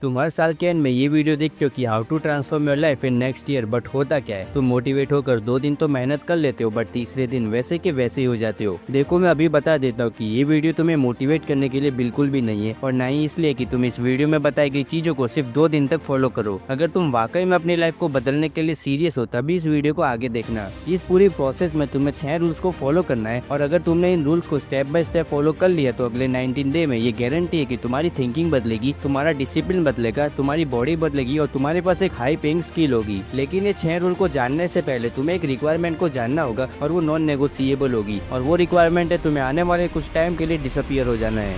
तुम हर साल के एंड में ये वीडियो देखते हो कि how to transform your life in next year, but होता क्या है, तुम मोटिवेट होकर 2 दिन तो मेहनत कर लेते हो बट तीसरे दिन वैसे के वैसे ही हो जाते हो। देखो मैं अभी बता देता हूँ कि ये वीडियो तुम्हें मोटिवेट करने के लिए बिल्कुल भी नहीं है, और ना ही इसलिए कि तुम इस वीडियो में बताई गई चीजों को सिर्फ 2 दिन तक फॉलो करो। अगर तुम वाकई में अपनी लाइफ को बदलने के लिए सीरियस हो तभी इस वीडियो को आगे देखना। इस पूरी प्रोसेस में तुम्हें 6 रूल्स को फॉलो करना है, और अगर तुमने इन रूल्स को स्टेप बाय स्टेप फॉलो कर लिया तो अगले 19 डे में ये गारंटी है कि तुम्हारी थिंकिंग बदलेगी, तुम्हारा डिसिप्लिन बदलेगा, तुम्हारी बॉडी बदलेगी और तुम्हारे पास एक हाई पेइंग स्किल होगी। लेकिन ये 6 रूल को जानने से पहले तुम्हें एक रिक्वायरमेंट को जानना होगा, और वो नॉन नेगोशिएबल होगी, और वो रिक्वायरमेंट है तुम्हें आने वाले कुछ टाइम के लिए डिसअपीयर हो जाना है।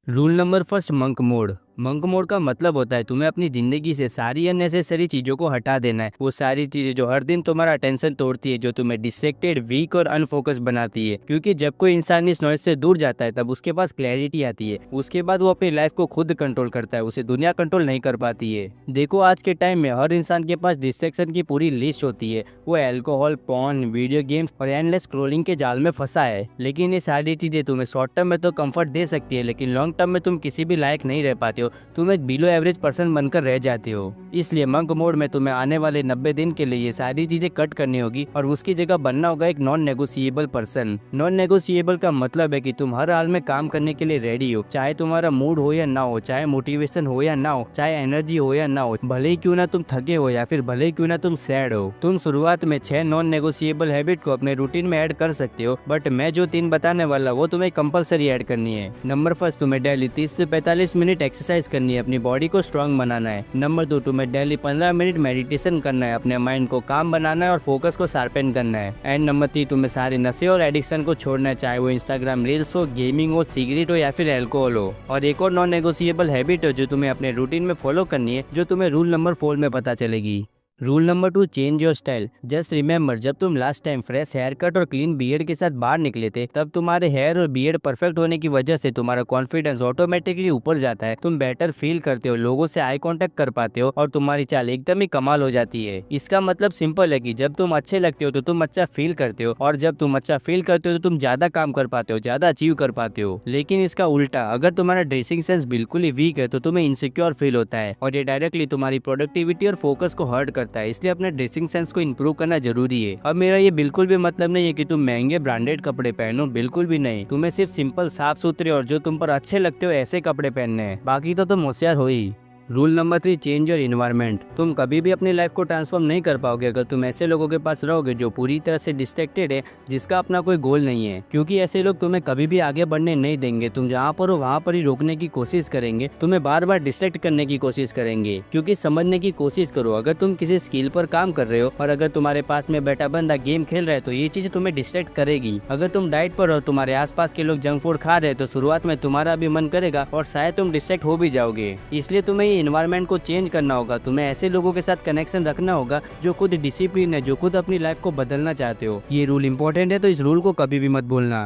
Rule number first, monk mode. Monk mode का मतलब होता है तुम्हें अपनी जिंदगी से सारी अननेसेसरी चीजों को हटा देना है। वो सारी चीजें जो हर दिन तुम्हारा अटेंशन तोड़ती है, जो तुम्हें डिस्ट्रैक्टेड, वीक और अनफोकस बनाती है। क्योंकि जब कोई इंसान इस नॉइज से दूर जाता है तब उसके पास क्लैरिटी आती है। उसके बाद वो अपनी लाइफ को खुद कंट्रोल करता है, उसे दुनिया कंट्रोल नहीं कर पाती है। देखो आज के टाइम में हर इंसान के पास डिस्ट्रैक्शन की पूरी लिस्ट होती है। वो अल्कोहल, पॉर्न, वीडियो गेम्स और एंडलेस स्क्रॉलिंग के जाल में फंसा है। लेकिन ये सारी चीजें तुम्हें शॉर्ट टर्म में तो कंफर्ट दे सकती है, लेकिन लॉन्ग टर्म में तुम किसी भी लायक नहीं रह पाते हो। तुम एक बिलो एवरेज पर्सन बनकर रह जाते हो। इसलिए मंक मोड में तुम्हें आने वाले 90 दिन के लिए ये सारी चीजें कट करनी होगी, और उसकी जगह बनना होगा एक non negotiable person. Non negotiable का मतलब है कि तुम हर हाल में काम करने के लिए रेडी हो, चाहे तुम्हारा मूड हो या ना हो, चाहे मोटिवेशन हो या ना हो, चाहे एनर्जी हो या ना हो, भले ही क्यों ना तुम थके हो या फिर भले ही क्यों ना तुम सैड हो। तुम शुरुआत में 6 नॉन नेगोशिएबल हैबिट को अपने रूटीन में ऐड कर सकते हो, बट मैं जो 3 बताने वाला वो तुम्हें कंपलसरी ऐड करनी है। नंबर फर्स्ट, तुम्हें डेली 30 से 45 मिनट एक्सरसाइज करनी है, अपनी बॉडी को स्ट्रांग बनाना है। नंबर 2, तुम्हें डेली 15 मिनट मेडिटेशन करना है, अपने माइंड को काम बनाना है और फोकस को शार्पन करना है। एंड नंबर 3, तुम्हें सारे नशे और एडिक्शन को छोड़ना है, चाहे वो इंस्टाग्राम रील्स हो, गेमिंग हो, सिगरेट हो या फिर अल्कोहल हो। और एक और नॉन नेगोशिएबल हैबिट है जो तुम्हें अपने रूटीन में फॉलो करनी है, जो तुम्हें रूल नंबर 4 में पता चलेगी। Rule number 2, change your style. Just remember, जब तुम last time fresh hair cut और क्लीन बियर्ड के साथ बाहर निकले थे तब तुम्हारे हेयर और बियर्ड परफेक्ट होने की वजह से तुम्हारा कॉन्फिडेंस ऑटोमेटिकली ऊपर जाता है। तुम बेटर फील करते हो, लोगों से आई कांटेक्ट कर पाते हो और तुम्हारी चाल एकदम ही कमाल हो जाती है। इसका मतलब सिंपल है कि जब तुम अच्छे लगते हो तो तुम अच्छा फील करते हो, और जब तुम अच्छा फील करते हो तो तुम ज्यादा काम कर पाते हो, ज्यादा अचीव कर पाते हो। लेकिन इसका उल्टा, अगर तुम्हारा ड्रेसिंग सेंस बिल्कुल ही वीक है तो तुम्हें इनसिक्योर फील होता है, और ये डायरेक्टली तुम्हारी प्रोडक्टिविटी और फोकस को हर्ट करता है। इसलिए अपने ड्रेसिंग सेंस को इंप्रूव करना जरूरी है। अब मेरा ये बिल्कुल भी मतलब नहीं है कि तुम महंगे ब्रांडेड कपड़े पहनो, बिल्कुल भी नहीं। तुम्हें सिर्फ सिंपल, साफ सुथरे और जो तुम पर अच्छे लगते हो ऐसे कपड़े पहनने हैं, बाकी तो तुम होशियार हो ही। Rule number 3, change your environment. तुम कभी भी अपनी लाइफ को ट्रांसफॉर्म नहीं कर पाओगे अगर तुम ऐसे लोगों के पास रहोगे जो पूरी तरह से डिस्ट्रैक्टेड है, जिसका अपना कोई गोल नहीं है। क्योंकि ऐसे लोग तुम्हें कभी भी आगे बढ़ने नहीं देंगे। तुम जहाँ पर हो वहाँ पर ही रोकने की कोशिश करेंगे, तुम्हें बार बार डिस्ट्रैक्ट करने की कोशिश करेंगे। क्योंकि समझने की कोशिश करो, अगर तुम किसी स्किल पर काम कर रहे हो और अगर तुम्हारे पास में बैठा बंदा गेम खेल रहा है तो ये चीज तुम्हें डिस्ट्रैक्ट करेगी। अगर तुम डाइट पर हो, तुम्हारे आसपास के लोग जंक फूड खा रहे हैं तो शुरुआत में तुम्हारा भी मन करेगा और शायद तुम डिस्ट्रैक्ट हो भी जाओगे। इसलिए तुम्हें ये इन्वायरमेंट को चेंज करना होगा। तुम्हें ऐसे लोगों के साथ कनेक्शन रखना होगा जो खुद डिसिप्लिन है, जो खुद अपनी लाइफ को बदलना चाहते हो। ये रूल इंपॉर्टेंट है तो इस रूल को कभी भी मत भूलना।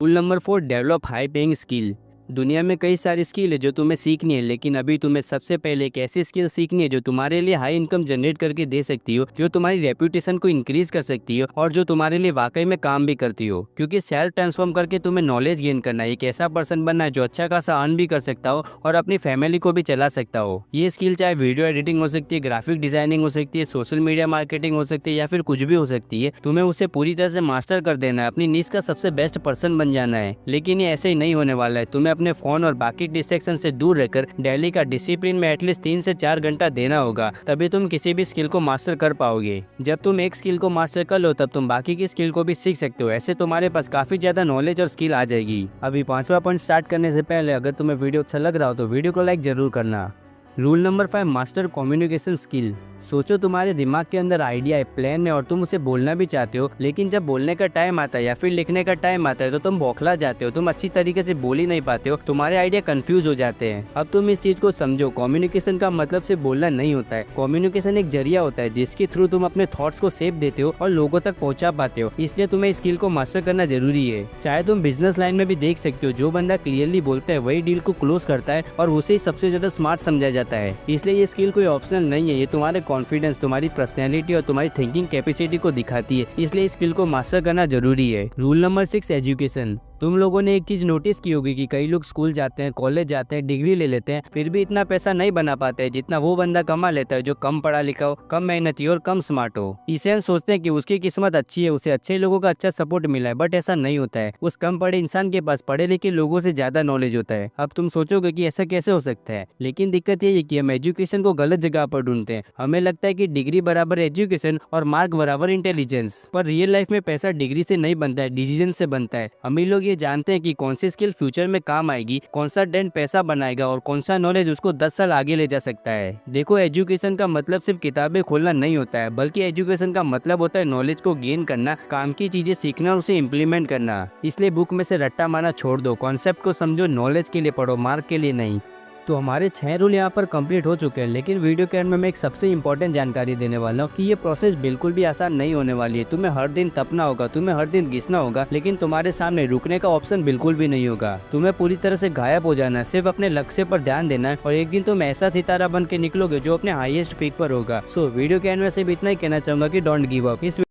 Rule number 4, develop high paying skill. दुनिया में कई सारी स्किल है जो तुम्हें सीखनी है, लेकिन अभी तुम्हें सबसे पहले एक ऐसी स्किल सीखनी है जो तुम्हारे लिए हाई इनकम जनरेट करके दे सकती हो, जो तुम्हारी रेपुटेशन को इंक्रीज कर सकती हो और जो तुम्हारे लिए वाकई में काम भी करती हो। क्योंकि सेल्फ ट्रांसफॉर्म करके तुम्हें नॉलेज गेन करना है, एक ऐसा पर्सन बनना है जो अच्छा खासा अर्न भी कर सकता हो और अपनी फैमिली को भी चला सकता हो। ये स्किल चाहे वीडियो एडिटिंग हो सकती है, ग्राफिक डिजाइनिंग हो सकती है, सोशल मीडिया मार्केटिंग हो सकती है या फिर कुछ भी हो सकती है। तुम्हें उसे पूरी तरह से मास्टर कर देना है, अपनी नीश का सबसे बेस्ट पर्सन बन जाना है। लेकिन ये ऐसे ही नहीं होने वाला है। तुम्हें अपने फोन और बाकी डिस्ट्रैक्शन से दूर रहकर डेली का डिसिप्लिन में एटलीस्ट 3 से 4 घंटा देना होगा, तभी तुम किसी भी स्किल को मास्टर कर पाओगे। जब तुम एक स्किल को मास्टर कर लो तब तुम बाकी की स्किल को भी सीख सकते हो। ऐसे तुम्हारे पास काफी ज्यादा नॉलेज और स्किल आ जाएगी। अभी 5वां पॉइंट स्टार्ट करने से पहले अगर तुम्हें वीडियो अच्छा लग रहा हो तो वीडियो को लाइक जरूर करना। Rule number 5, master communication skill. सोचो तुम्हारे दिमाग के अंदर आइडिया है, प्लान है और तुम उसे बोलना भी चाहते हो, लेकिन जब बोलने का टाइम आता है या फिर लिखने का टाइम आता है तो तुम बौखला जाते हो, तुम अच्छी तरीके से बोल ही नहीं पाते हो, तुम्हारे आइडिया कंफ्यूज हो जाते हैं। अब तुम इस चीज को समझो, कम्युनिकेशन का मतलब सिर्फ बोलना नहीं होता है। कम्युनिकेशन एक जरिया होता है जिसके थ्रू तुम अपने थॉट्स को शेप देते हो और लोगों तक पहुंचा पाते हो। इसलिए तुम्हें इस स्किल को मास्टर करना जरूरी है। चाहे तुम बिजनेस लाइन में भी देख सकते हो, जो बंदा क्लियरली बोलता है वही डील को क्लोज करता है और उसे ही सबसे ज्यादा स्मार्ट समझा जाता है। इसलिए ये स्किल कोई ऑप्शनल नहीं है, ये तुम्हारे कॉन्फिडेंस, तुम्हारी पर्सनैलिटी और तुम्हारी थिंकिंग कैपेसिटी को दिखाती है। इसलिए इस स्किल को मास्टर करना जरूरी है। Rule number 6, education. तुम लोगों ने एक चीज नोटिस की होगी कि कई लोग स्कूल जाते हैं, कॉलेज जाते हैं, डिग्री ले लेते हैं, फिर भी इतना पैसा नहीं बना पाते हैं जितना वो बंदा कमा लेता है जो कम पढ़ा लिखा हो, कम मेहनती और कम स्मार्ट हो। इसे हम सोचते हैं कि उसकी किस्मत अच्छी है, उसे अच्छे लोगों का अच्छा सपोर्ट मिला है, बट ऐसा नहीं होता है। उस कम पढ़े इंसान के पास पढ़े लिखे लोगों से ज्यादा नॉलेज होता है। अब तुम सोचोगे कि ऐसा कैसे हो सकता है, लेकिन दिक्कत ये है कि हम एजुकेशन को गलत जगह पर ढूंढते हैं। हमें लगता है कि डिग्री बराबर एजुकेशन और मार्क बराबर इंटेलिजेंस, पर रियल लाइफ में पैसा डिग्री से नहीं बनता है, डिसीजन से बनता है। हम ही लोग ये जानते हैं कि कौन सी स्किल फ्यूचर में काम आएगी, कौन सा टैलेंट पैसा बनाएगा और कौन सा नॉलेज उसको 10 साल आगे ले जा सकता है। देखो, एजुकेशन का मतलब सिर्फ किताबें खोलना नहीं होता है, बल्कि एजुकेशन का मतलब होता है नॉलेज को गेन करना, काम की चीजें सीखना और उसे इम्प्लीमेंट करना। इसलिए बुक में से रट्टा मारना छोड़ दो, कॉन्सेप्ट को समझो, नॉलेज के लिए पढ़ो, मार्क के लिए नहीं। तो हमारे 6 रूल यहाँ पर कंप्लीट हो चुके हैं, लेकिन वीडियो के एंड में मैं एक सबसे इंपॉर्टेंट जानकारी देने वाला हूँ कि ये प्रोसेस बिल्कुल भी आसान नहीं होने वाली है। तुम्हें हर दिन तपना होगा, तुम्हें हर दिन घिसना होगा, लेकिन तुम्हारे सामने रुकने का ऑप्शन बिल्कुल भी नहीं होगा। तुम्हें पूरी तरह से गायब हो जाना है, सिर्फ अपने लक्ष्य पर ध्यान देना है और एक दिन तुम ऐसा सितारा बन के निकलोगे जो अपने हाईएस्ट पीक पर होगा। सो वीडियो के एंड में सिर्फ इतना ही कहना चाहूंगा कि डोंट गिव अप। इस